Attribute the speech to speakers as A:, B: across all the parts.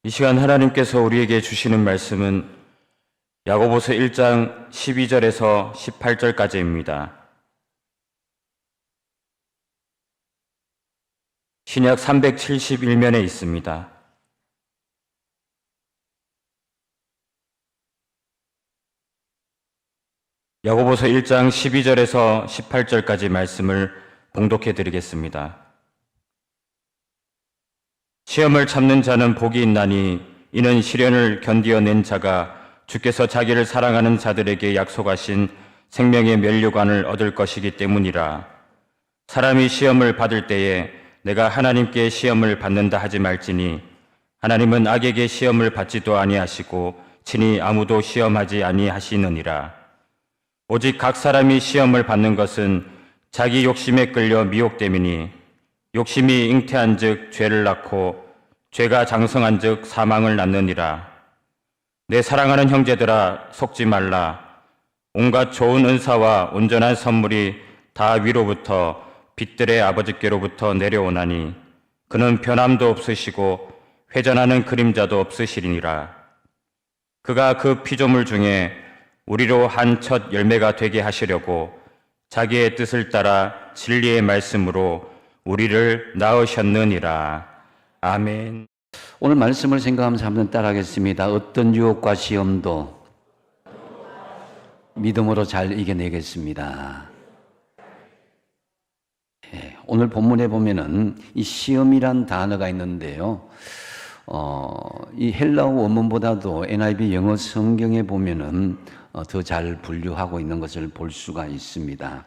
A: 이 시간 하나님께서 우리에게 주시는 말씀은 야고보서 1장 12절에서 18절까지입니다. 신약 371면에 있습니다. 야고보서 1장 12절에서 18절까지 말씀을 봉독해 드리겠습니다. 시험을 참는 자는 복이 있나니 이는 시련을 견디어낸 자가 주께서 자기를 사랑하는 자들에게 약속하신 생명의 면류관을 얻을 것이기 때문이라. 사람이 시험을 받을 때에 내가 하나님께 시험을 받는다 하지 말지니 하나님은 악에게 시험을 받지도 아니하시고 친히 아무도 시험하지 아니하시느니라. 오직 각 사람이 시험을 받는 것은 자기 욕심에 끌려 미혹됨이니 욕심이 잉태한즉 죄를 낳고 죄가 장성한즉 사망을 낳느니라. 내 사랑하는 형제들아, 속지 말라. 온갖 좋은 은사와 온전한 선물이 다 위로부터 빛들의 아버지께로부터 내려오나니 그는 변함도 없으시고 회전하는 그림자도 없으시리니라. 그가 그 피조물 중에 우리로 한 첫 열매가 되게 하시려고 자기의 뜻을 따라 진리의 말씀으로 우리를 낳으셨느니라. 아멘.
B: 오늘 말씀을 생각하면서 한번 따라하겠습니다. 어떤 유혹과 시험도 믿음으로 잘 이겨내겠습니다. 오늘 본문에 보면은 이 시험이란 단어가 있는데요. 이 헬라어 원문보다도 NIV 영어 성경에 보면은 더 잘 분류하고 있는 것을 볼 수가 있습니다.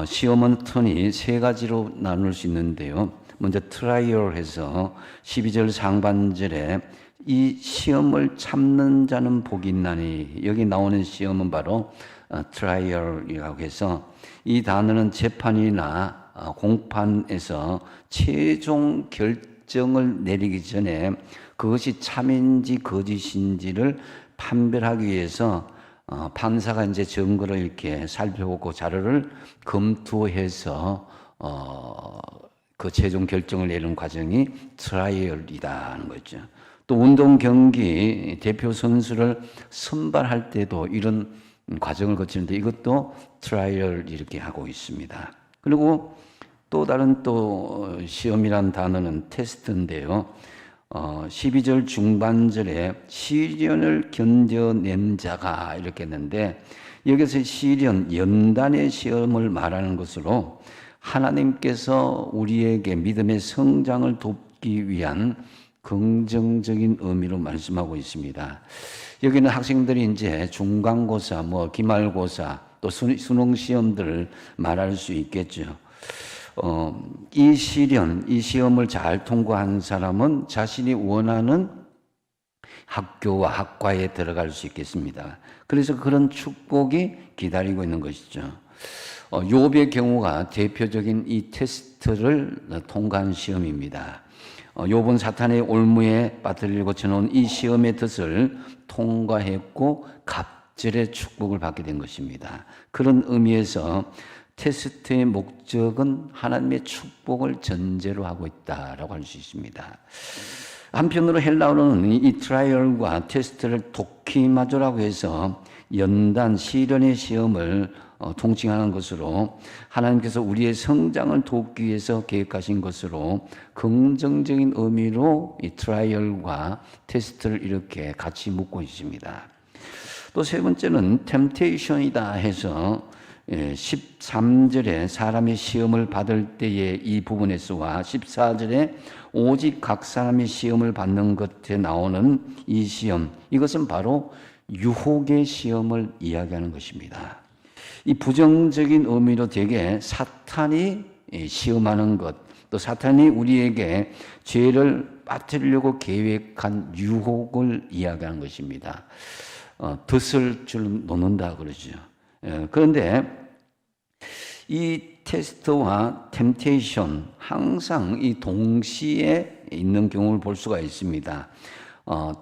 B: 시험은 턴이 세 가지로 나눌 수 있는데요. 먼저 트라이얼 해서 12절 상반절에 이 시험을 참는 자는 복이 있나니, 여기 나오는 시험은 바로 트라이얼이라고 해서 이 단어는 재판이나 공판에서 최종 결정을 내리기 전에 그것이 참인지 거짓인지를 판별하기 위해서 판사가 이제 증거를 이렇게 살펴보고 자료를 검토해서 그 최종 결정을 내리는 과정이 트라이얼이라는 거죠. 또 운동 경기 대표 선수를 선발할 때도 이런 과정을 거치는데 이것도 트라이얼 이렇게 하고 있습니다. 그리고 또 다른 또 시험이란 단어는 테스트인데요. 12절 중반절에 시련을 견뎌낸 자가 이렇게 했는데 여기서 시련, 연단의 시험을 말하는 것으로 하나님께서 우리에게 믿음의 성장을 돕기 위한 긍정적인 의미로 말씀하고 있습니다. 여기는 학생들이 이제 중간고사, 기말고사, 또 수능 시험들을 말할 수 있겠죠. 이 시련, 이 시험을 잘 통과한 사람은 자신이 원하는 학교와 학과에 들어갈 수 있겠습니다. 그래서 그런 축복이 기다리고 있는 것이죠. 욥의 경우가 대표적인 이 테스트를 통과한 시험입니다. 욥은 사탄의 올무에 빠뜨리려고 쳐놓은 이 시험의 뜻을 통과했고 갑절의 축복을 받게 된 것입니다. 그런 의미에서 테스트의 목적은 하나님의 축복을 전제로 하고 있다라고 할 수 있습니다. 한편으로 헬라어로는 이 트라이얼과 테스트를 도키마조라고 해서 연단, 시련의 시험을 통칭하는 것으로 하나님께서 우리의 성장을 돕기 위해서 계획하신 것으로 긍정적인 의미로 이 트라이얼과 테스트를 이렇게 같이 묶고 있습니다. 또 세 번째는 템테이션이다 해서 13절에 사람이 시험을 받을 때의 이 부분에서와 14절에 오직 각 사람이 시험을 받는 것에 나오는 이 시험, 이것은 바로 유혹의 시험을 이야기하는 것입니다. 이 부정적인 의미로 되게 사탄이 시험하는 것, 또 사탄이 우리에게 죄를 빠뜨리려고 계획한 유혹을 이야기하는 것입니다. 덫을 놓는다 그러죠. 그런데 이 테스트와 템테이션 항상 이 동시에 있는 경우를 볼 수가 있습니다.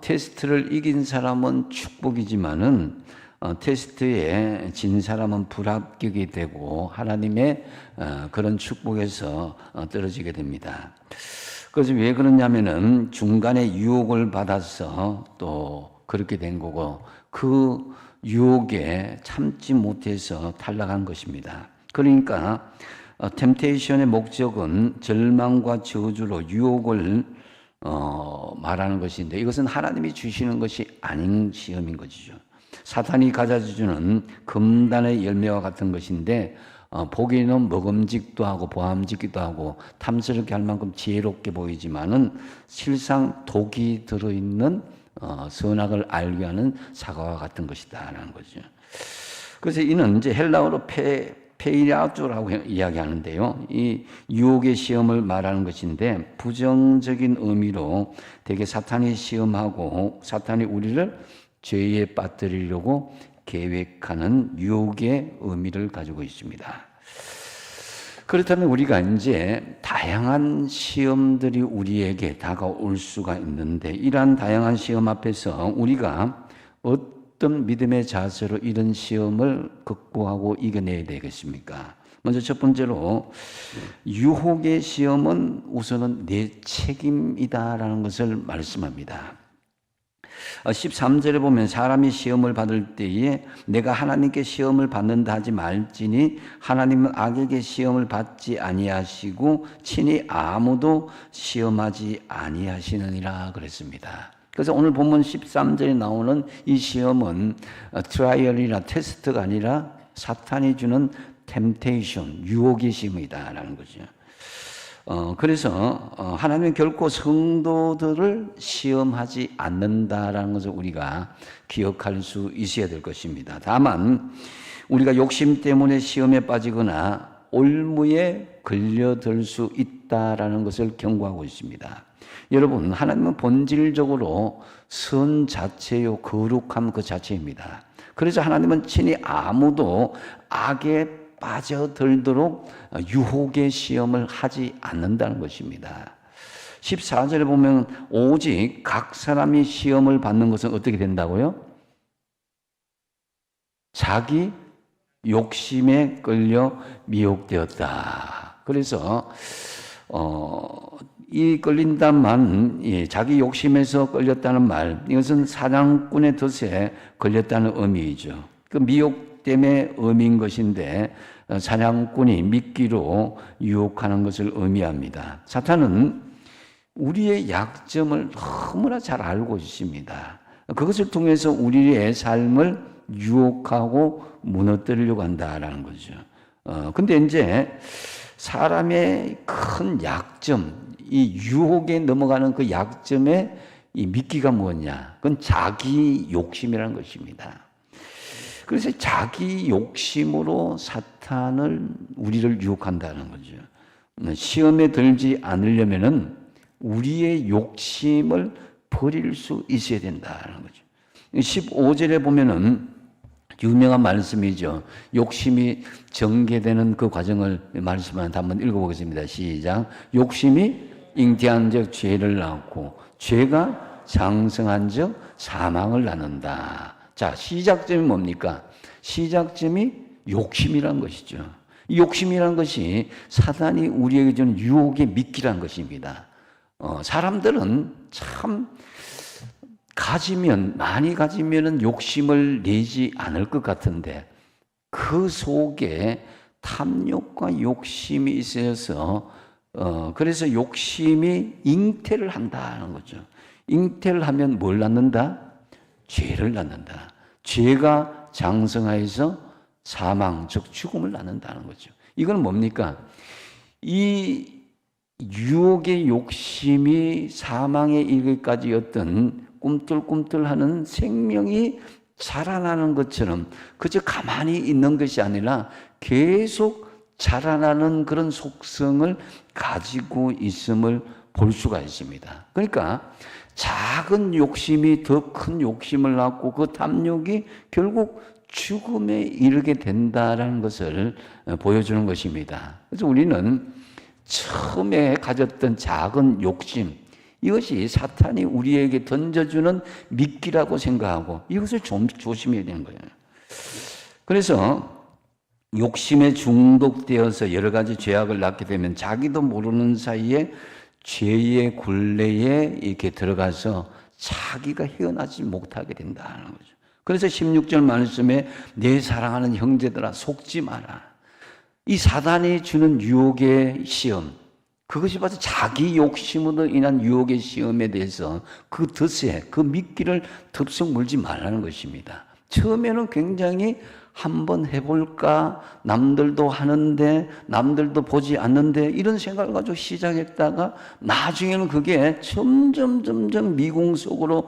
B: 테스트를 이긴 사람은 축복이지만은 테스트에 진 사람은 불합격이 되고 하나님의 그런 축복에서 떨어지게 됩니다. 그래서 왜 그러냐면은 중간에 유혹을 받아서 또 그렇게 된 거고 그 유혹에 참지 못해서 탈락한 것입니다. 그러니까 템테이션의 목적은 절망과 저주로 유혹을 말하는 것인데 이것은 하나님이 주시는 것이 아닌 시험인 것이죠. 사탄이 가져주는 금단의 열매와 같은 것인데 보기에는 먹음직도 하고 보암직기도 하고 탐스럽게 할 만큼 지혜롭게 보이지만은 실상 독이 들어있는 선악을 알게 하는 사과와 같은 것이다라는 거죠. 그래서 이는 이제 헬라어로 페이라투라고 이야기하는데요. 이 유혹의 시험을 말하는 것인데 부정적인 의미로 되게 사탄이 시험하고 사탄이 우리를 죄에 빠뜨리려고 계획하는 유혹의 의미를 가지고 있습니다. 그렇다면 우리가 이제 다양한 시험들이 우리에게 다가올 수가 있는데 이러한 다양한 시험 앞에서 우리가 어떤 믿음의 자세로 이런 시험을 극복하고 이겨내야 되겠습니까? 먼저 첫 번째로 유혹의 시험은 우선은 내 책임이다라는 것을 말씀합니다. 13절에 보면 사람이 시험을 받을 때에 내가 하나님께 시험을 받는다 하지 말지니 하나님은 악에게 시험을 받지 아니하시고 친히 아무도 시험하지 아니하시느니라 그랬습니다. 그래서 오늘 본문 13절에 나오는 이 시험은 트라이얼이나 테스트가 아니라 사탄이 주는 템테이션, 유혹의 시험이다라는 거죠. 그래서 하나님은 결코 성도들을 시험하지 않는다라는 것을 우리가 기억할 수 있어야 될 것입니다. 다만 우리가 욕심 때문에 시험에 빠지거나 올무에 걸려들 수 있다라는 것을 경고하고 있습니다. 여러분, 하나님은 본질적으로 선 자체요, 거룩함 그 자체입니다. 그래서 하나님은 친히 아무도 악에 빠져들도록 유혹의 시험을 하지 않는다는 것입니다. 14절에 보면 오직 각 사람이 시험을 받는 것은 어떻게 된다고요? 자기 욕심에 끌려 미혹되었다. 그래서 이 끌린다만 자기 욕심에서 끌렸다는 말, 이것은 사냥꾼의 덫에 걸렸다는 의미이죠. 그 미혹 때문에 의미인 것인데 사냥꾼이 미끼로 유혹하는 것을 의미합니다. 사탄은 우리의 약점을 너무나 잘 알고 있습니다. 그것을 통해서 우리의 삶을 유혹하고 무너뜨리려고 한다라는 거죠. 근데 이제 사람의 큰 약점, 이 유혹에 넘어가는 그 약점의 이 미끼가 뭐냐? 그건 자기 욕심이라는 것입니다. 그래서 자기 욕심으로 사탄을 우리를 유혹한다는 거죠. 시험에 들지 않으려면은 우리의 욕심을 버릴 수 있어야 된다는 거죠. 15절에 보면은 유명한 말씀이죠. 욕심이 전개되는 그 과정을 말씀하는데 한번 읽어보겠습니다. 시작. 욕심이 잉태한 적 죄를 낳고 죄가 장성한 적 사망을 낳는다. 자, 시작점이 뭡니까? 시작점이 욕심이란 것이죠. 이 욕심이란 것이 사단이 우리에게 주는 유혹의 미끼란 것입니다. 사람들은 참 많이 가지면은 욕심을 내지 않을 것 같은데 그 속에 탐욕과 욕심이 있어서 그래서 욕심이 잉태를 한다는 거죠. 잉태를 하면 뭘 낳는다? 죄를 낳는다. 죄가 장성하여서 사망, 즉 죽음을 낳는다는 거죠. 이건 뭡니까? 이 유혹의 욕심이 사망에 이르기까지 어떤 꿈틀꿈틀하는 생명이 자라나는 것처럼 그저 가만히 있는 것이 아니라 계속 자라나는 그런 속성을 가지고 있음을 볼 수가 있습니다. 그러니까 작은 욕심이 더 큰 욕심을 낳고 그 탐욕이 결국 죽음에 이르게 된다라는 것을 보여주는 것입니다. 그래서 우리는 처음에 가졌던 작은 욕심, 이것이 사탄이 우리에게 던져주는 미끼라고 생각하고 이것을 좀 조심해야 되는 거예요. 그래서 욕심에 중독되어서 여러 가지 죄악을 낳게 되면 자기도 모르는 사이에 죄의 굴레에 이렇게 들어가서 자기가 헤어나지 못하게 된다는 거죠. 그래서 16절 말씀에 내 사랑하는 형제들아 속지 마라. 이 사단이 주는 유혹의 시험, 그것이 바로 자기 욕심으로 인한 유혹의 시험에 대해서 그 덫에, 그 미끼를 덥석 물지 말라는 것입니다. 처음에는 굉장히 한번 해볼까, 남들도 하는데 남들도 보지 않는데 이런 생각을 가지고 시작했다가 나중에는 그게 점점 미궁 속으로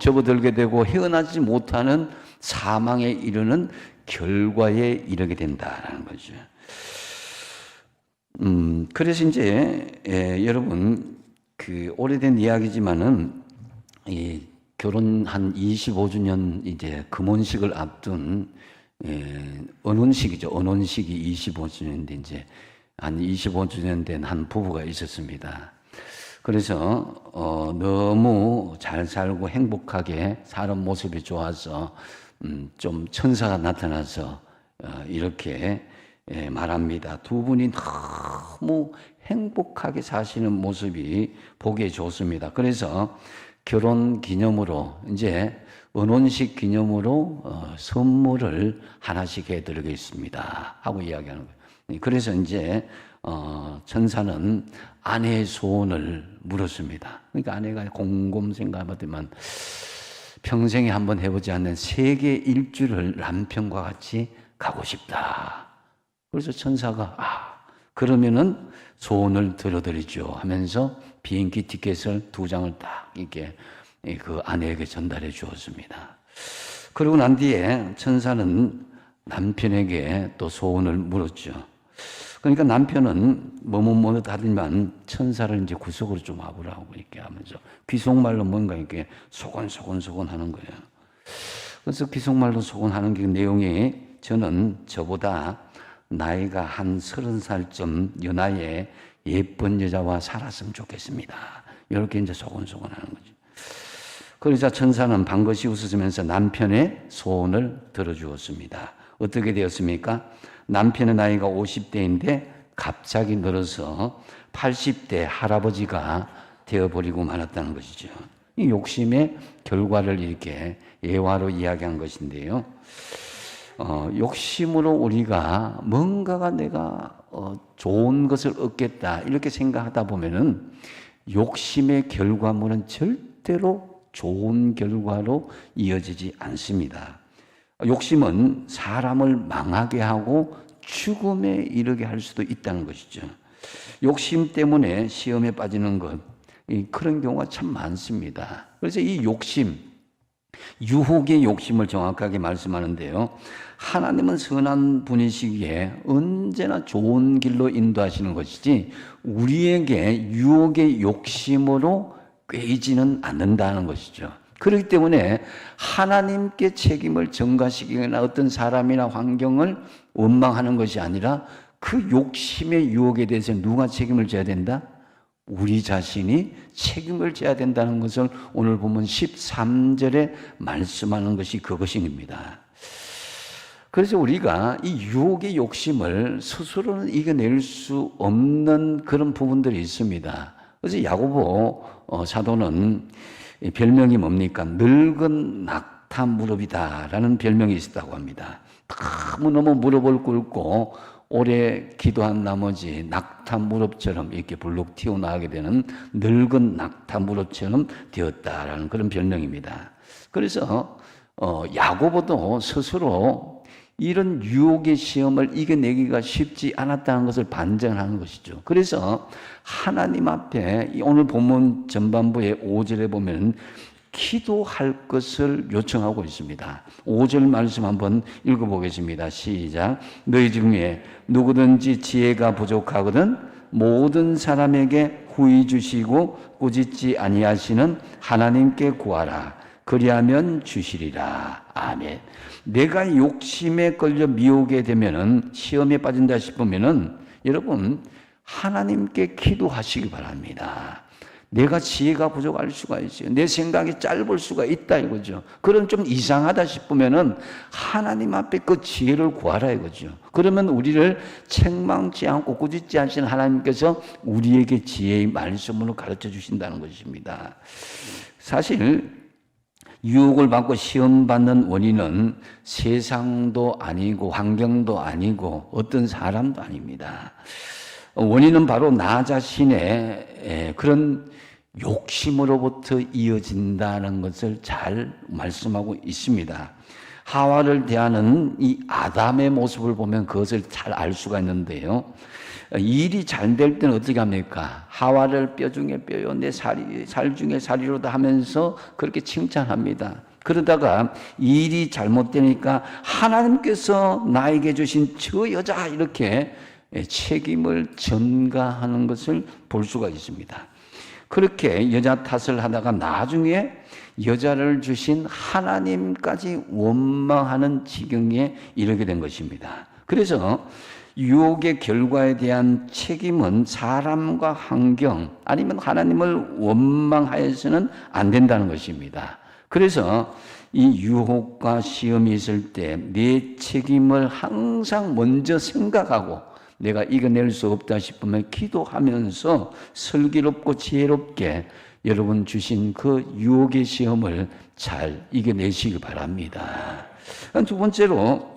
B: 접어들게 되고 헤어나지 못하는 사망에 이르는 결과에 이르게 된다는 거죠. 그래서 이제 여러분 그 오래된 이야기지만은 이 결혼 한 25주년 이제 금혼식을 앞둔 언혼식이죠. 언혼식이 25주년인데 이제 한 25주년 된 한 부부가 있었습니다. 그래서 너무 잘 살고 행복하게 사는 모습이 좋아서 좀 천사가 나타나서 이렇게 말합니다. 두 분이 너무 행복하게 사시는 모습이 보기에 좋습니다. 그래서 결혼 기념으로 이제 언혼식 기념으로 선물을 하나씩 해드리겠습니다 하고 이야기하는 거예요. 그래서 이제 천사는 아내의 소원을 물었습니다. 그러니까 아내가 곰곰 생각하더만 평생에 한번 해보지 않는 세계 일주를 남편과 같이 가고 싶다. 그래서 천사가 그러면은 소원을 들어드리죠 하면서 비행기 티켓을 2장을 딱 이렇게 그 아내에게 전달해 주었습니다. 그러고 난 뒤에 천사는 남편에게 또 소원을 물었죠. 그러니까 남편은 뭐뭐 하더니만 천사를 이제 구석으로 좀 와보라고 이렇게 하면서 귀속말로 뭔가 이렇게 소곤소곤 하는 거예요. 그래서 귀속말로 소곤하는 게 내용이 저는 저보다 나이가 한 30살쯤 연하의 예쁜 여자와 살았으면 좋겠습니다. 이렇게 이제 소곤소곤 하는 거죠. 그러자 천사는 반것이 웃으면서 남편의 소원을 들어주었습니다. 어떻게 되었습니까? 남편의 나이가 50대인데 갑자기 늘어서 80대 할아버지가 되어버리고 말았다는 것이죠. 이 욕심의 결과를 이렇게 예화로 이야기한 것인데요. 욕심으로 우리가 뭔가가 내가 좋은 것을 얻겠다 이렇게 생각하다 보면은 욕심의 결과물은 절대로 좋은 결과로 이어지지 않습니다. 욕심은 사람을 망하게 하고 죽음에 이르게 할 수도 있다는 것이죠. 욕심 때문에 시험에 빠지는 것, 그런 경우가 참 많습니다. 그래서 이 욕심, 유혹의 욕심을 정확하게 말씀하는데요. 하나님은 선한 분이시기에 언제나 좋은 길로 인도하시는 것이지 우리에게 유혹의 욕심으로 꿰지는 않는다는 것이죠. 그렇기 때문에 하나님께 책임을 전가시키거나 어떤 사람이나 환경을 원망하는 것이 아니라 그 욕심의 유혹에 대해서 누가 책임을 져야 된다? 우리 자신이 책임을 져야 된다는 것을 오늘 보면 13절에 말씀하는 것이 그것입니다. 그래서 우리가 이 유혹의 욕심을 스스로는 이겨낼 수 없는 그런 부분들이 있습니다. 그래서 야고보 사도는 별명이 뭡니까? 늙은 낙타 무릎이다라는 별명이 있었다고 합니다. 너무너무 무릎을 꿇고 오래 기도한 나머지 낙타 무릎처럼 이렇게 불룩 튀어나오게 되는 늙은 낙타 무릎처럼 되었다라는 그런 별명입니다. 그래서 야고보도 스스로 이런 유혹의 시험을 이겨내기가 쉽지 않았다는 것을 반증하는 것이죠. 그래서 하나님 앞에 오늘 본문 전반부의 5절에 보면 기도할 것을 요청하고 있습니다. 5절 말씀 한번 읽어보겠습니다. 시작. 너희 중에 누구든지 지혜가 부족하거든 모든 사람에게 후히 주시고 꾸짖지 아니하시는 하나님께 구하라. 그리하면 주시리라. 아멘. 내가 욕심에 걸려 미오게 되면은 시험에 빠진다 싶으면은 여러분 하나님께 기도하시기 바랍니다. 내가 지혜가 부족할 수가 있어요. 내 생각이 짧을 수가 있다 이거죠. 그럼 좀 이상하다 싶으면은 하나님 앞에 그 지혜를 구하라 이거죠. 그러면 우리를 책망치 않고 꾸짖지 않으시는 하나님께서 우리에게 지혜의 말씀으로 가르쳐 주신다는 것입니다. 사실 유혹을 받고 시험받는 원인은 세상도 아니고 환경도 아니고 어떤 사람도 아닙니다. 원인은 바로 나 자신의 그런 욕심으로부터 이어진다는 것을 잘 말씀하고 있습니다. 하와를 대하는 이 아담의 모습을 보면 그것을 잘 알 수가 있는데요. 일이 잘 될 때는 어떻게 합니까? 하와를 뼈 중에 뼈요, 내 살 중에 살이로다 하면서 그렇게 칭찬합니다. 그러다가 일이 잘못되니까 하나님께서 나에게 주신 저 여자 이렇게 책임을 전가하는 것을 볼 수가 있습니다. 그렇게 여자 탓을 하다가 나중에 여자를 주신 하나님까지 원망하는 지경에 이르게 된 것입니다. 그래서 유혹의 결과에 대한 책임은 사람과 환경 아니면 하나님을 원망하여서는 안 된다는 것입니다. 그래서 이 유혹과 시험이 있을 때 내 책임을 항상 먼저 생각하고 내가 이겨낼 수 없다 싶으면 기도하면서 슬기롭고 지혜롭게 여러분 주신 그 유혹의 시험을 잘 이겨내시기 바랍니다. 두 번째로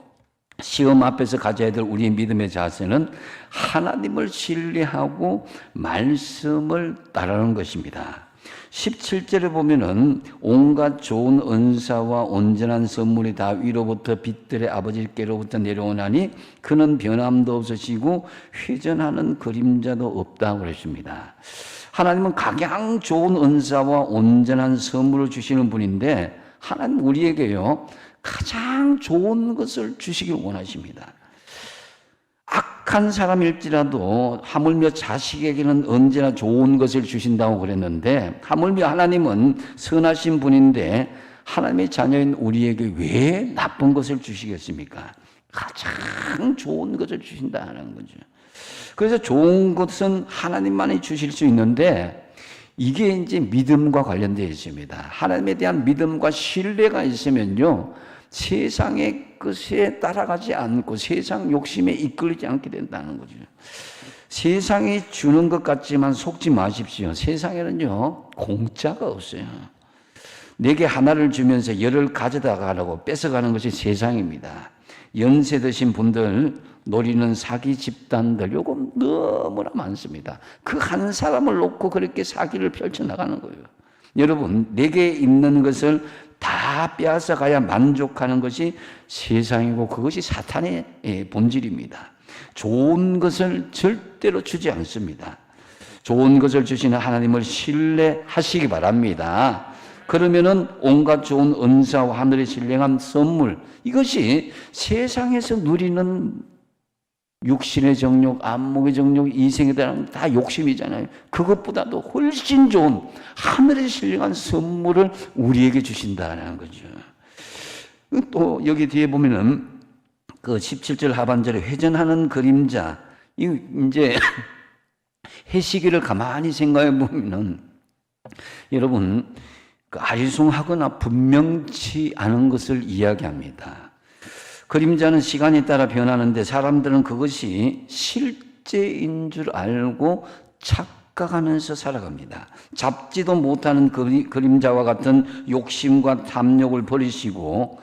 B: 시험 앞에서 가져야 될 우리의 믿음의 자세는 하나님을 신뢰하고 말씀을 따르는 것입니다. 17절에 보면은 온갖 좋은 은사와 온전한 선물이 다 위로부터 빛들의 아버지께로부터 내려오나니 그는 변함도 없으시고 회전하는 그림자도 없다고 그랬습니다. 하나님은 가장 좋은 은사와 온전한 선물을 주시는 분인데 하나님 우리에게요 가장 좋은 것을 주시길 원하십니다. 악한 사람일지라도 하물며 자식에게는 언제나 좋은 것을 주신다고 그랬는데 하물며 하나님은 선하신 분인데 하나님의 자녀인 우리에게 왜 나쁜 것을 주시겠습니까? 가장 좋은 것을 주신다는 거죠. 그래서 좋은 것은 하나님만이 주실 수 있는데 이게 이제 믿음과 관련되어 있습니다. 하나님에 대한 믿음과 신뢰가 있으면요 세상의 것에 따라가지 않고 세상 욕심에 이끌리지 않게 된다는 거죠. 세상이 주는 것 같지만 속지 마십시오. 세상에는요 공짜가 없어요. 내게 하나를 주면서 열을 가져다 가라고 뺏어가는 것이 세상입니다. 연세 드신 분들 노리는 사기 집단들 요거 너무나 많습니다. 그 한 사람을 놓고 그렇게 사기를 펼쳐나가는 거예요. 여러분 내게 있는 것을 다 빼앗아 가야 만족하는 것이 세상이고 그것이 사탄의 본질입니다. 좋은 것을 절대로 주지 않습니다. 좋은 것을 주시는 하나님을 신뢰하시기 바랍니다. 그러면은 온갖 좋은 은사와 하늘의 신령한 선물 이것이 세상에서 누리는 육신의 정욕, 안목의 정욕, 이생에 대한 다 욕심이잖아요. 그것보다도 훨씬 좋은 하늘의 신령한 선물을 우리에게 주신다는 거죠. 또 여기 뒤에 보면은 그 17절 하반절에 회전하는 그림자 이제 해시기를 가만히 생각해 보면은 여러분 그 아리송하거나 분명치 않은 것을 이야기합니다. 그림자는 시간에 따라 변하는데 사람들은 그것이 실제인 줄 알고 착각하면서 살아갑니다. 잡지도 못하는 그림자와 같은 욕심과 탐욕을 버리시고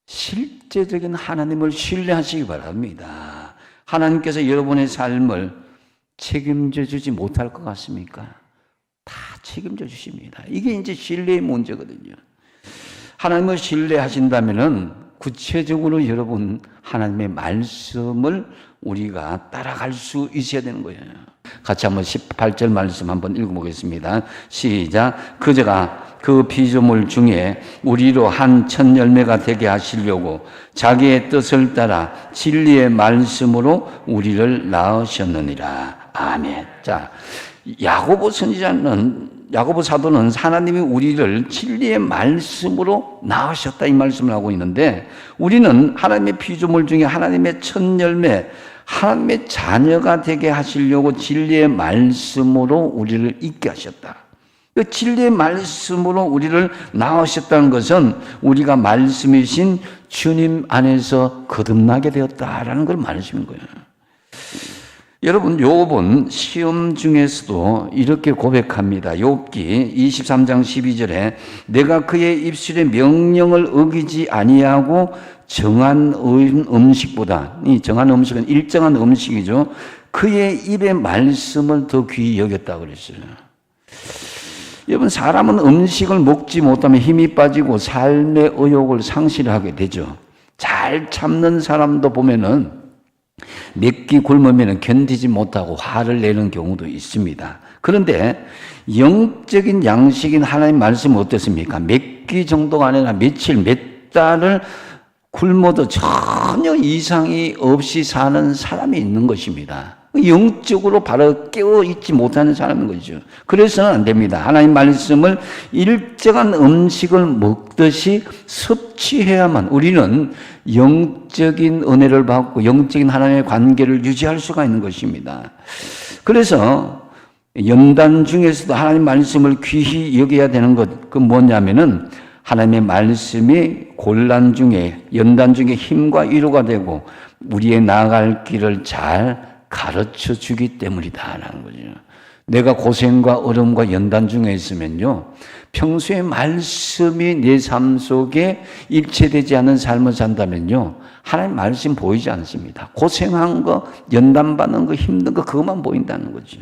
B: 실제적인 하나님을 신뢰하시기 바랍니다. 하나님께서 여러분의 삶을 책임져 주지 못할 것 같습니까? 다 책임져 주십니다. 이게 이제 신뢰의 문제거든요. 하나님을 신뢰하신다면은 구체적으로 여러분 하나님의 말씀을 우리가 따라갈 수 있어야 되는 거예요. 같이 한번 18절 말씀 한번 읽어보겠습니다. 시작. 그저가 그 피조물 중에 우리로 한 첫 열매가 되게 하시려고 자기의 뜻을 따라 진리의 말씀으로 우리를 낳으셨느니라. 아멘. 자, 야고보 사도는 하나님이 우리를 진리의 말씀으로 낳으셨다 이 말씀을 하고 있는데 우리는 하나님의 피조물 중에 하나님의 첫 열매 하나님의 자녀가 되게 하시려고 진리의 말씀으로 우리를 있게 하셨다. 그 진리의 말씀으로 우리를 낳으셨다는 것은 우리가 말씀이신 주님 안에서 거듭나게 되었다라는 걸 말해주는 거예요. 여러분, 욥은 시험 중에서도 이렇게 고백합니다. 욥기 23장 12절에 내가 그의 입술의 명령을 어기지 아니하고 정한 음식보다, 이 정한 음식은 일정한 음식이죠. 그의 입의 말씀을 더 귀히 여겼다고 그랬어요. 여러분, 사람은 음식을 먹지 못하면 힘이 빠지고 삶의 의욕을 상실하게 되죠. 잘 참는 사람도 보면은 몇 끼 굶으면 견디지 못하고 화를 내는 경우도 있습니다. 그런데 영적인 양식인 하나님 말씀은 어떻습니까? 몇 끼 정도가 아니라 며칠, 몇 달을 굶어도 전혀 이상이 없이 사는 사람이 있는 것입니다. 영적으로 바로 깨어있지 못하는 사람인 거죠. 그래서는 안 됩니다. 하나님 말씀을 일정한 음식을 먹듯이 섭취해야만 우리는 영적인 은혜를 받고 영적인 하나님의 관계를 유지할 수가 있는 것입니다. 그래서 연단 중에서도 하나님 말씀을 귀히 여겨야 되는 것, 그 뭐냐면은 하나님의 말씀이 곤란 중에, 연단 중에 힘과 위로가 되고 우리의 나아갈 길을 잘 가르쳐 주기 때문이다라는 거죠. 내가 고생과 어려움과 연단 중에 있으면요, 평소에 말씀이 내 삶 속에 일체되지 않은 삶을 산다면요, 하나님 말씀 보이지 않습니다. 고생한 거, 연단받는 거, 힘든 거, 그것만 보인다는 거죠.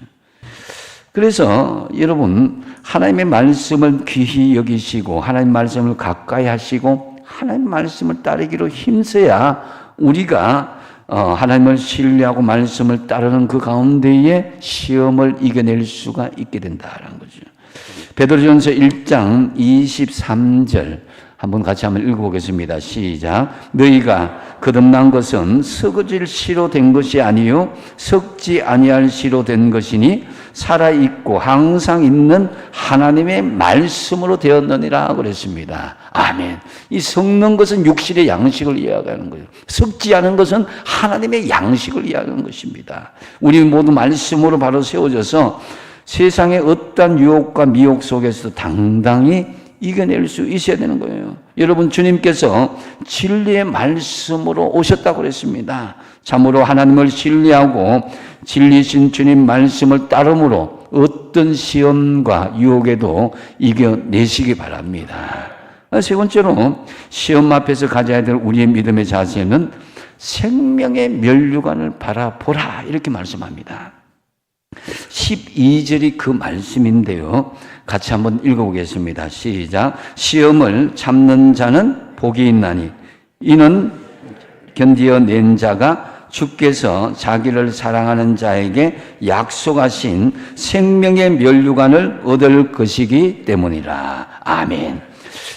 B: 그래서 여러분, 하나님의 말씀을 귀히 여기시고 하나님 말씀을 가까이 하시고 하나님 말씀을 따르기로 힘써야 우리가 하나님을 신뢰하고 말씀을 따르는 그 가운데에 시험을 이겨낼 수가 있게 된다는 거죠. 베드로전서 1장 23절 한번 같이 한번 읽어보겠습니다. 시작. 너희가 거듭난 것은 썩어질 씨로 된 것이 아니요 썩지 아니할 씨로 된 것이니 살아있고 항상 있는 하나님의 말씀으로 되었느니라 그랬습니다. 아멘. 이 썩는 것은 육신의 양식을 이야기하는 거예요. 썩지 않은 것은 하나님의 양식을 이야기하는 것입니다. 우리 모두 말씀으로 바로 세워져서 세상의 어떠한 유혹과 미혹 속에서도 당당히 이겨낼 수 있어야 되는 거예요. 여러분, 주님께서 진리의 말씀으로 오셨다고 그랬습니다. 참으로 하나님을 신뢰하고 진리신 주님 말씀을 따름으로 어떤 시험과 유혹에도 이겨내시기 바랍니다. 세 번째로 시험 앞에서 가져야 될 우리의 믿음의 자세는 생명의 면류관을 바라보라 이렇게 말씀합니다. 12절이 그 말씀인데요. 같이 한번 읽어보겠습니다. 시작. 시험을 참는 자는 복이 있나니 이는 견디어낸 자가 주께서 자기를 사랑하는 자에게 약속하신 생명의 면류관을 얻을 것이기 때문이라. 아멘.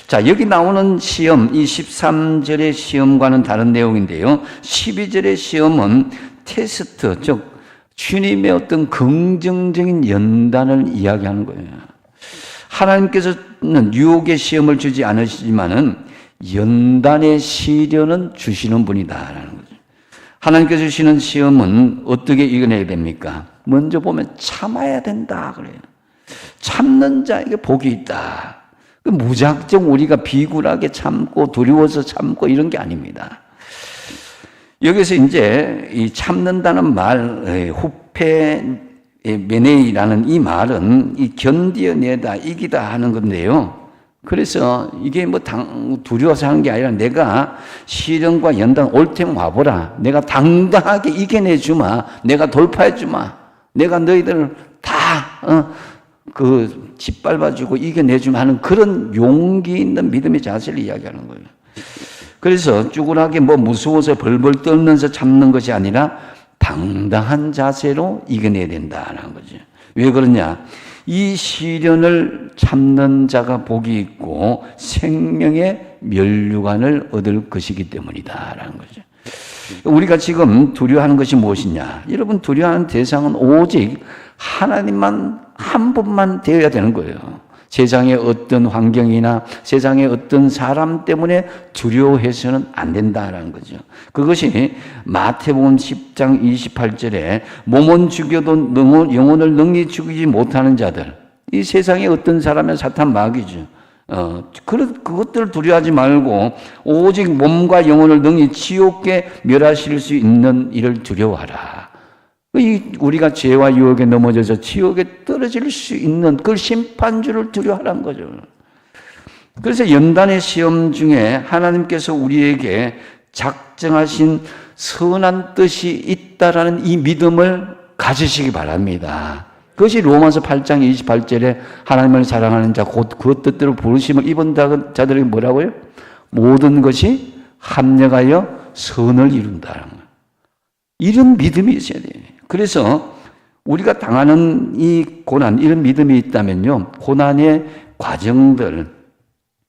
B: 자, 여기 나오는 시험, 이 13절의 시험과는 다른 내용인데요. 12절의 시험은 테스트, 즉 주님의 어떤 긍정적인 연단을 이야기하는 거예요. 하나님께서는 유혹의 시험을 주지 않으시지만은 연단의 시련은 주시는 분이다라는 거죠. 하나님께서 주시는 시험은 어떻게 이겨내야 됩니까? 먼저 보면 참아야 된다 그래요. 참는 자에게 복이 있다. 무작정 우리가 비굴하게 참고 두려워서 참고 이런 게 아닙니다. 여기서 이제 이 참는다는 말, 후페메네이라는 이 말은 이 견디어내다, 이기다 하는 건데요. 그래서 이게 뭐 두려워서 하는 게 아니라 내가 시련과 연단 올 테면 와보라. 내가 당당하게 이겨내주마. 내가 돌파해주마. 내가 너희들을 다 짓밟아주고 이겨내주마 하는 그런 용기 있는 믿음의 자세를 이야기하는 거예요. 그래서 쭈그하게 무서워서 벌벌 떨면서 참는 것이 아니라 당당한 자세로 이겨내야 된다는 거죠. 왜 그러냐? 이 시련을 참는 자가 복이 있고 생명의 면류관을 얻을 것이기 때문이다라는 거죠. 우리가 지금 두려워하는 것이 무엇이냐? 여러분, 두려워하는 대상은 오직 하나님만 한 분만 되어야 되는 거예요. 세상의 어떤 환경이나 세상의 어떤 사람 때문에 두려워해서는 안 된다라는 거죠. 그것이 마태복음 10장 28절에 몸은 죽여도 영혼을 능히 죽이지 못하는 자들, 이 세상에 어떤 사람은 사탄 마귀죠. 그것들을 두려워하지 말고 오직 몸과 영혼을 능히 지옥에 멸하실 수 있는 이를 두려워하라. 우리가 죄와 유혹에 넘어져서 지옥에 떨어질 수 있는 그 심판주를 두려워하라는 거죠. 그래서 연단의 시험 중에 하나님께서 우리에게 작정하신 선한 뜻이 있다라는 이 믿음을 가지시기 바랍니다. 그것이 로마서 8장 28절에 하나님을 사랑하는 자 곧 그 뜻대로 부르심을 입은 자들에게 뭐라고요? 모든 것이 합력하여 선을 이룬다는 거예요. 이런 믿음이 있어야 돼요. 그래서 우리가 당하는 이 고난, 이런 믿음이 있다면요, 고난의 과정들,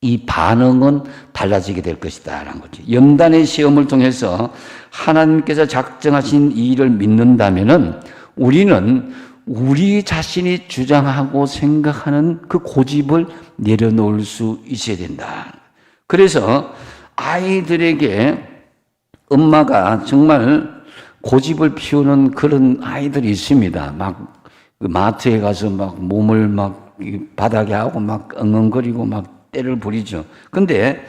B: 이 반응은 달라지게 될 것이다라는 거죠. 연단의 시험을 통해서 하나님께서 작정하신 이 일을 믿는다면은 우리는 우리 자신이 주장하고 생각하는 그 고집을 내려놓을 수 있어야 된다. 그래서 아이들에게 엄마가 정말 고집을 피우는 그런 아이들이 있습니다. 막 마트에 가서 막 몸을 막 바닥에 하고 막 엉엉거리고 막 때를 부리죠. 근데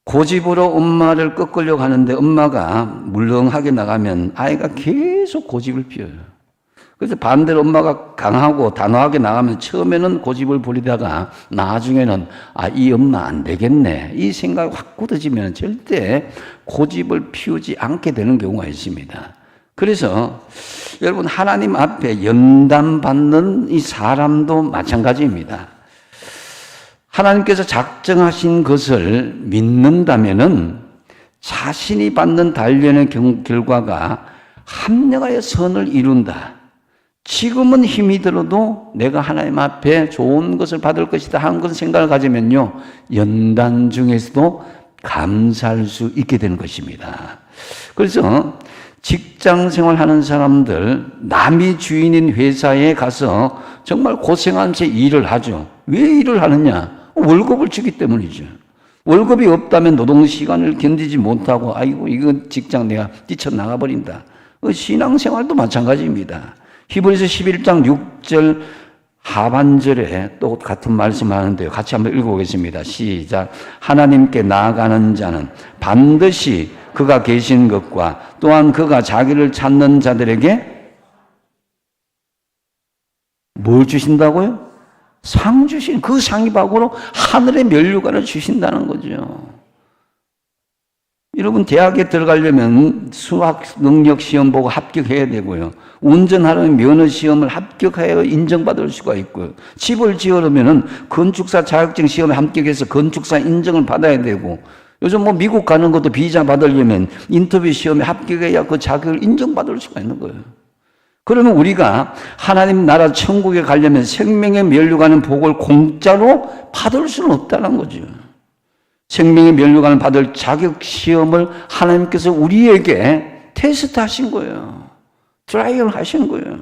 B: 고집으로 엄마를 꺾으려고 하는데 엄마가 물렁하게 나가면 아이가 계속 고집을 피워요. 그래서 반대로 엄마가 강하고 단호하게 나가면 처음에는 고집을 부리다가 나중에는 이 엄마 안 되겠네, 이 생각이 확 굳어지면 절대 고집을 피우지 않게 되는 경우가 있습니다. 그래서 여러분, 하나님 앞에 연단받는 이 사람도 마찬가지입니다. 하나님께서 작정하신 것을 믿는다면은 자신이 받는 단련의 결과가 합력하여 선을 이룬다. 지금은 힘이 들어도 내가 하나님 앞에 좋은 것을 받을 것이다 하는 그런 생각을 가지면요, 연단 중에서도 감사할 수 있게 되는 것입니다. 그래서 직장 생활하는 사람들, 남이 주인인 회사에 가서 정말 고생한 채 일을 하죠. 왜 일을 하느냐? 월급을 주기 때문이죠. 월급이 없다면 노동시간을 견디지 못하고 아이고 이거 직장 내가 뛰쳐나가버린다. 신앙생활도 마찬가지입니다. 히브리서 11장 6절 하반절에 또 같은 말씀을 하는데요. 같이 한번 읽어보겠습니다. 시작. 하나님께 나아가는 자는 반드시 그가 계신 것과 또한 그가 자기를 찾는 자들에게 뭘 주신다고요? 상 주신, 그 상이 바로 하늘의 면류관을 주신다는 거죠. 여러분, 대학에 들어가려면 수학 능력 시험 보고 합격해야 되고요. 운전하려면 면허 시험을 합격하여 인정받을 수가 있고요. 집을 지으려면 건축사 자격증 시험에 합격해서 건축사 인정을 받아야 되고, 요즘 뭐 미국 가는 것도 비자 받으려면 인터뷰 시험에 합격해야 그 자격을 인정받을 수가 있는 거예요. 그러면 우리가 하나님 나라 천국에 가려면 생명의 면류관은 복을 공짜로 받을 수는 없다는 거죠. 생명의 면류관을 받을 자격 시험을 하나님께서 우리에게 테스트 하신 거예요. 트라이얼 하신 거예요.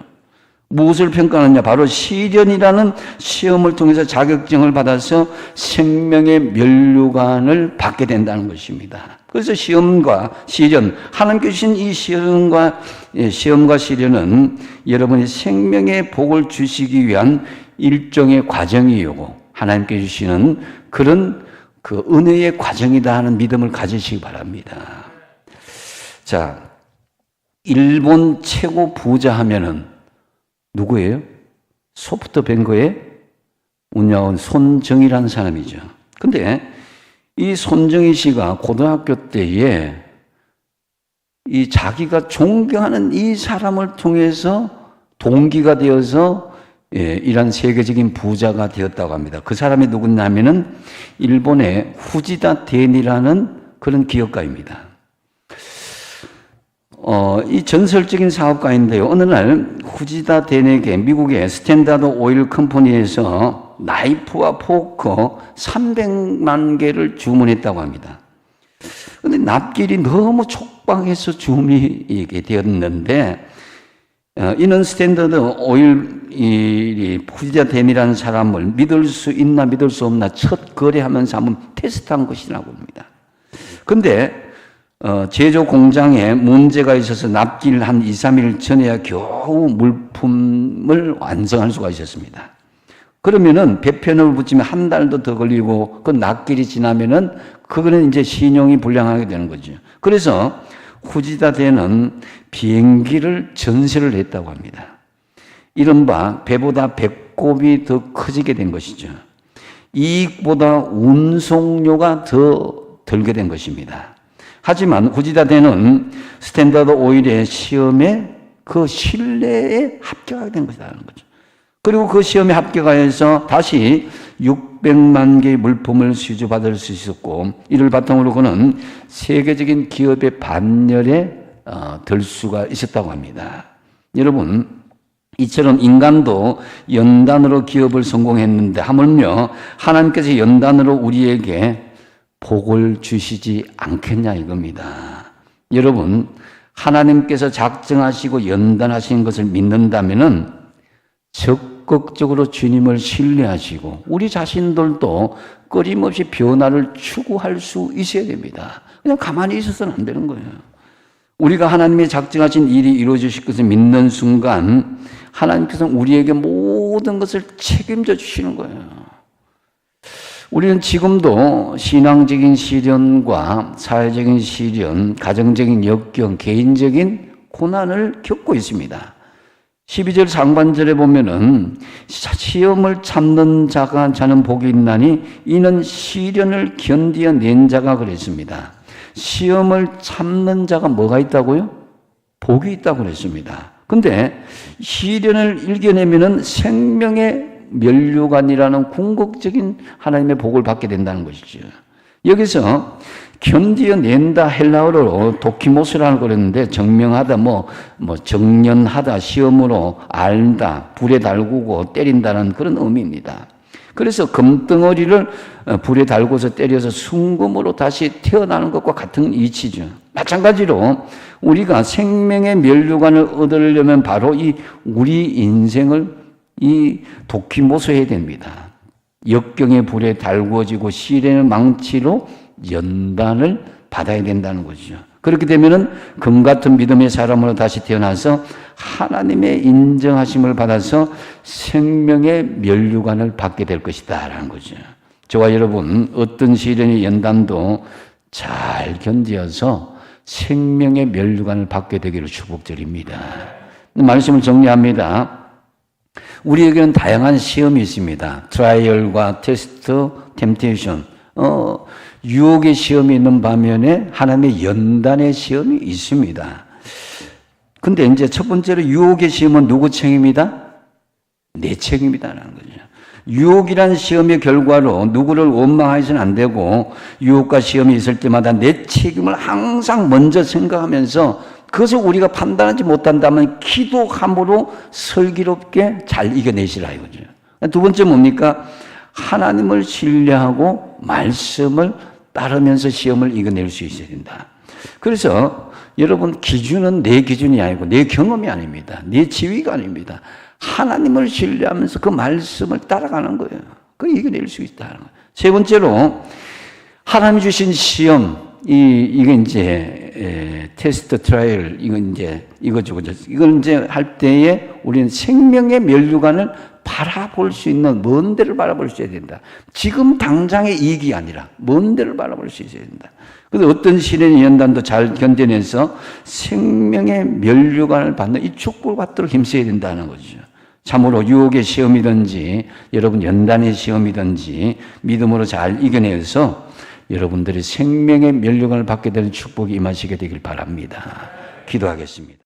B: 무엇을 평가하느냐? 바로 시련이라는 시험을 통해서 자격증을 받아서 생명의 면류관을 받게 된다는 것입니다. 그래서 시험과 시련, 하나님께 주신 이 시험과 시련은 여러분이 생명의 복을 주시기 위한 일종의 과정이고 하나님께 주시는 그런 그 은혜의 과정이다 하는 믿음을 가지시기 바랍니다. 자, 일본 최고 부자 하면은 누구예요? 소프트뱅크의 운영원 손정희라는 사람이죠. 근데 이 손정희 씨가 고등학교 때에 이 자기가 존경하는 이 사람을 통해서 동기가 되어서 이런 세계적인 부자가 되었다고 합니다. 그 사람이 누구냐면은 일본의 후지다 덴이라는 그런 기업가입니다. 이 전설적인 사업가인데요. 어느 날 후지다 덴에게 미국의 스탠다드 오일 컴퍼니에서 나이프와 포크 300만 개를 주문했다고 합니다. 그런데 납기일이 너무 촉박해서 주문이 되었는데 이는 스탠다드 오일이 후지다 덴이라는 사람을 믿을 수 있나 믿을 수 없나 첫 거래하면서 한번 테스트한 것이라고 합니다. 근데 제조 공장에 문제가 있어서 납기일 한 2, 3일 전에야 겨우 물품을 완성할 수가 있었습니다. 그러면은 배편을 붙이면 한 달도 더 걸리고 그 낮길이 지나면은 그거는 이제 신용이 불량하게 되는 거죠. 그래서 후지다대는 비행기를 전세를 했다고 합니다. 이른바 배보다 배꼽이 더 커지게 된 것이죠. 이익보다 운송료가 더 들게 된 것입니다. 하지만 후지다대는 스탠다드 오일의 시험에 그 신뢰에 합격하게 된 것이라는 거죠. 그리고 그 시험에 합격하여서 다시 600만 개의 물품을 수주받을 수 있었고, 이를 바탕으로 그는 세계적인 기업의 반열에 들 수가 있었다고 합니다. 여러분, 이처럼 인간도 연단으로 기업을 성공했는데 하물며 하나님께서 연단으로 우리에게 복을 주시지 않겠냐 이겁니다. 여러분, 하나님께서 작정하시고 연단하신 것을 믿는다면은 적극적으로 주님을 신뢰하시고 우리 자신들도 끊임없이 변화를 추구할 수 있어야 됩니다. 그냥 가만히 있어서는 안 되는 거예요. 우리가 하나님의 작정하신 일이 이루어지실 것을 믿는 순간 하나님께서는 우리에게 모든 것을 책임져 주시는 거예요. 우리는 지금도 신앙적인 시련과 사회적인 시련, 가정적인 역경, 개인적인 고난을 겪고 있습니다. 12절 상반절에 보면은 시험을 참는 자는 복이 있나니 이는 시련을 견디어낸 자가 그랬습니다. 시험을 참는 자가 뭐가 있다고요? 복이 있다고 그랬습니다. 근데 시련을 이겨내면은 생명의 면류관이라는 궁극적인 하나님의 복을 받게 된다는 것이죠. 여기서 견디어낸다 헬라어로 도키모스라는 거 그랬는데 정명하다, 정년하다, 시험으로 알다, 불에 달구고 때린다는 그런 의미입니다. 그래서 금덩어리를 불에 달고서 때려서 순금으로 다시 태어나는 것과 같은 이치죠. 마찬가지로 우리가 생명의 면류관을 얻으려면 바로 우리 인생을 도키모스해야 됩니다. 역경의 불에 달구어지고 시련의 망치로 연단을 받아야 된다는 것이죠. 그렇게 되면은 금 같은 믿음의 사람으로 다시 태어나서 하나님의 인정하심을 받아서 생명의 면류관을 받게 될 것이다라는 거죠. 저와 여러분, 어떤 시련의 연단도 잘 견디어서 생명의 면류관을 받게 되기를 축복드립니다. 말씀을 정리합니다. 우리에게는 다양한 시험이 있습니다. 트라이얼과 테스트, 템테이션. 유혹의 시험이 있는 반면에 하나님의 연단의 시험이 있습니다. 근데 이제 첫 번째로 유혹의 시험은 누구 책임이다? 내 책임이다라는 거죠. 유혹이라는 시험의 결과로 누구를 원망해서는 안 되고 유혹과 시험이 있을 때마다 내 책임을 항상 먼저 생각하면서 그것을 우리가 판단하지 못한다면 기도함으로 슬기롭게 잘 이겨내시라 이거죠. 두 번째 뭡니까? 하나님을 신뢰하고 말씀을 따르면서 시험을 이겨낼 수 있어야 된다. 그래서 여러분, 기준은 내 기준이 아니고 내 경험이 아닙니다. 내 지위가 아닙니다. 하나님을 신뢰하면서 그 말씀을 따라가는 거예요. 그 이겨낼 수 있다는 거예요. 세 번째로 하나님 주신 시험, 이게 이제 테스트 트라이얼, 이거죠. 이걸 이제 할 때에 우리는 생명의 면류관을 바라볼 수 있는 먼 데를 바라볼 수 있어야 된다. 지금 당장의 이익이 아니라 먼 데를 바라볼 수 있어야 된다. 그래서 어떤 시련의 연단도 잘 견뎌내서 생명의 면류관을 받는 이 축복을 받도록 힘써야 된다는 거죠. 참으로 유혹의 시험이든지 여러분 연단의 시험이든지 믿음으로 잘 이겨내서 여러분들이 생명의 면류관을 받게 되는 축복이 임하시게 되길 바랍니다. 기도하겠습니다.